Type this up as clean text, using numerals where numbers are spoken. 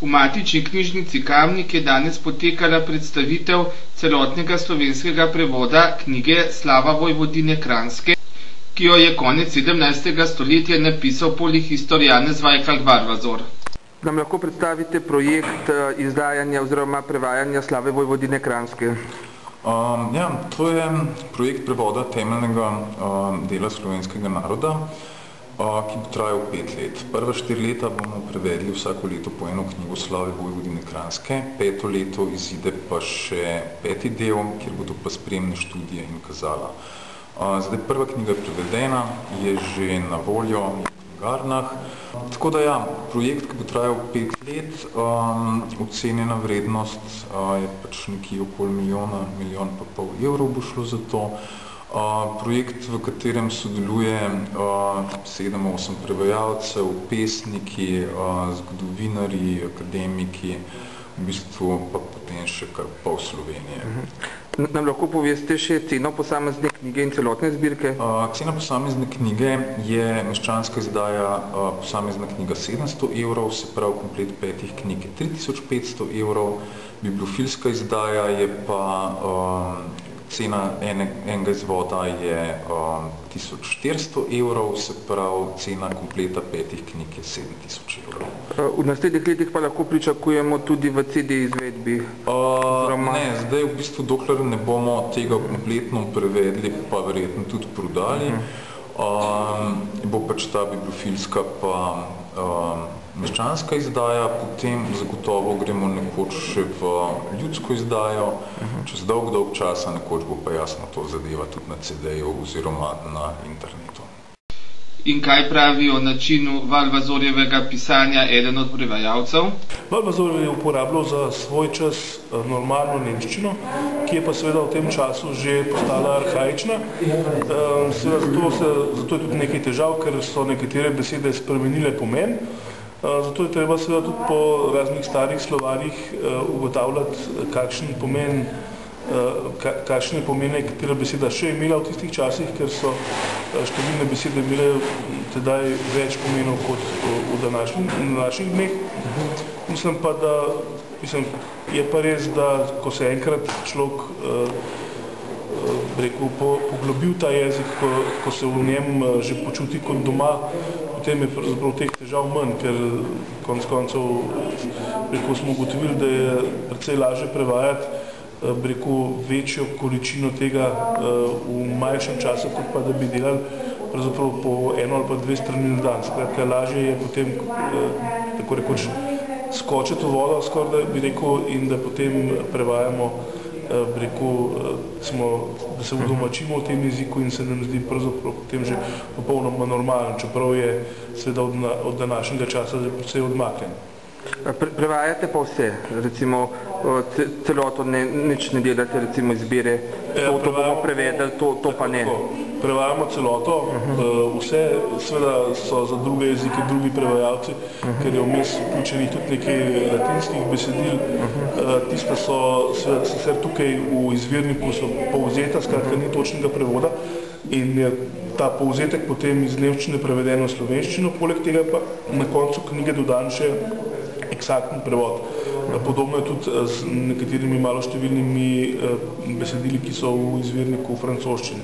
V matični knjižnici Kamnik je danes potekala predstavitev celotnega slovenskega prevoda knjige Slava Vojvodine Kranjske, ki jo je konec 17. stoletja napisal polihistor Janez Vajkal Varvazor. Nam lahko predstavite projekt izdajanja oziroma prevajanja Slave Vojvodine Kranjske? To je projekt prevoda temeljnega dela slovenskega naroda, ki bo trajal 5 let. Prva 4 leta bomo prevedli vsako leto po eno knjigo Slave Vojvodine Kranjske, 5. leto izide pa še 5. del, kjer bodo pa spremne študije in kazala. Zdaj prva knjiga je prevedena, je že na voljo v knjigarnah. Tako da projekt, ki bo trajal 5 let, ocenjena vrednost je pač nekje okoli milijon pa pol evrov bo šlo za to. Projekt, v katerem sodeluje 7-8 prevajalcev, pesniki, zgodovinarji, akademiki, v bistvu pa potem še kar pol Slovenije. Nam lahko poveste še ceno posamezne knjige in celotne zbirke? Cena posamezne knjige je meščanska izdaja posamezna knjiga 700 evrov, se pravi komplet 5 knjig je 3500 evrov, bibliofilska izdaja je pa cena enega izvoda je 1400 evrov, se pravi cena kompleta 5 knjig je 7000 evrov. V naslednjih letih pa lahko pričakujemo tudi v CD izvedbi? Ne, zdaj v bistvu dokler ne bomo tega kompletno prevedli, pa verjetno tudi prodali, bo pač ta bibliofilska pa meščanska izdaja, potem zagotovo gremo nekoč še v ljudsko izdajo, čez dolg časa, nekoč bo pa jasno to zadeva tudi na CD-ju oziroma na internetu. In kaj pravi o načinu Valvazorjevega pisanja eden od prevajalcev? Valvazor je uporabljal za svoj čas normalno nemščino, ki je pa seveda v tem času že postala arhaična. Zato je tudi nekaj težav, ker so nekatere besede spremenile pomen. Zato je treba seveda tudi po raznih starih slovarjih ugotavljati, kakšne pomene katera beseda še imela v tistih časih, ker so številne besede imele tedaj več pomenov kot v današnjih dneh. Mislim pa, da je pa res, da ko se enkrat človek poglobil ta jezik, ko se v njem že počuti kot doma, potem je pravzaprav teh težav manj, ker konec koncev smo ugotovili, da je precej lažje prevajati večjo količino tega v manjšem času, kot pa da bi delali pravzaprav po 1 ali pa 2 strani na dan. Skratka, lažje je potem tako rekoč skočiti v vodo, skoraj da bi rekel, in da potem prevajamo, da se udomačimo v tem jeziku in se nam zdi pravzaprav potem že popolnoma normalen, čeprav je seveda od današnjega časa precej odmaknjen. Prevajate pa vse, recimo celoto, nič ne delate, recimo izbire, to bomo prevedali, to pa ne. Prevajamo celoto, vse seveda so za druge jezike drugi prevajalci, ker je vmes vključenih tudi nekaj latinskih besedil, tiste so sicer tukaj v izvirniku so povzeta, skratka ni točnega prevoda in je ta povzetek potem iz nemščine preveden v slovenščino, poleg tega pa na koncu knjige dodan še eksaktni prevod. Podobno je tudi z nekaterimi maloštevilnimi besedili, ki so v izvirniku v francoščini.